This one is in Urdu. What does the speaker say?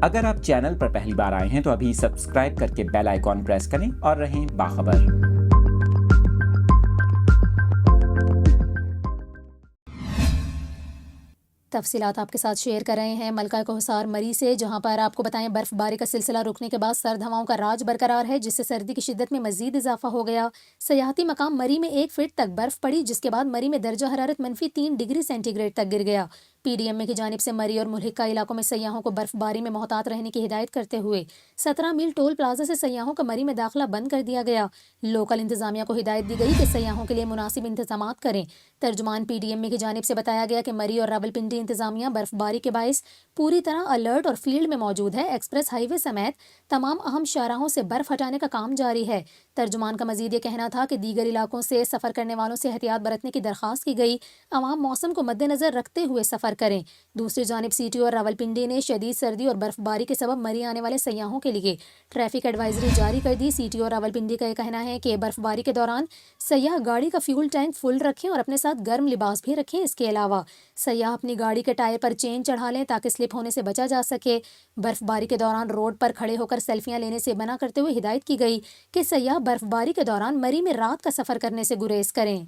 اگر آپ چینل پر پہلی بار آئے ہیں تو ابھی سبسکرائب کر کے بیل آئیکن پریس کریں اور رہیں باخبر۔ تفصیلات آپ کے ساتھ شیئر کر رہے ہیں ملکہ کوہسار مری سے، جہاں پر آپ کو بتائیں برف باری کا سلسلہ رکنے کے بعد سرد ہواؤں کا راج برقرار ہے، جس سے سردی کی شدت میں مزید اضافہ ہو گیا۔ سیاحتی مقام مری میں 1 فٹ تک برف پڑی، جس کے بعد مری میں درجہ حرارت -3 ڈگری سینٹی گریڈ تک گر گیا۔ پی ڈی ایم اے کی جانب سے مری اور ملحقہ علاقوں میں سیاحوں کو برف باری میں محتاط رہنے کی ہدایت کرتے ہوئے 17 میل ٹول پلازا سے سیاحوں کا مری میں داخلہ بند کر دیا گیا۔ لوکل انتظامیہ کو ہدایت دی گئی کہ سیاحوں کے لیے مناسب انتظامات کریں۔ ترجمان پی ڈی ایم اے کی جانب سے بتایا گیا کہ مری اور راولپنڈی انتظامیہ برف باری کے باعث پوری طرح الرٹ اور فیلڈ میں موجود ہے۔ ایکسپریس ہائی وے سمیت تمام اہم شاہراہوں سے برف ہٹانے کا کام جاری ہے۔ ترجمان کا مزید یہ کہنا تھا کہ دیگر علاقوں سے سفر کرنے والوں سے احتیاط برتنے کی درخواست کی گئی۔ عوام موسم کو مد نظر رکھتے ہوئے سفر کریں۔ دوسری جانب سی ٹی او اور راولپنڈی نے شدید سردی اور برف باری کے سبب مری آنے والے سیاحوں کے لیے ٹریفک ایڈوائزری جاری کر دی۔ سی ٹی او راولپنڈی کا یہ کہنا ہے کہ برف باری کے دوران سیاح گاڑی کا فیول ٹینک فل رکھیں اور اپنے ساتھ گرم لباس بھی رکھیں۔ اس کے علاوہ سیاح اپنی گاڑی کے ٹائر پر چین چڑھا لیں تاکہ سلپ ہونے سے بچا جا سکے۔ برف باری کے دوران روڈ پر کھڑے ہو کر سیلفیاں لینے سے منع کرتے ہوئے ہدایت کی گئی کہ سیاح برف باری کے دوران مری میں رات کا سفر کرنے سے گریز کریں۔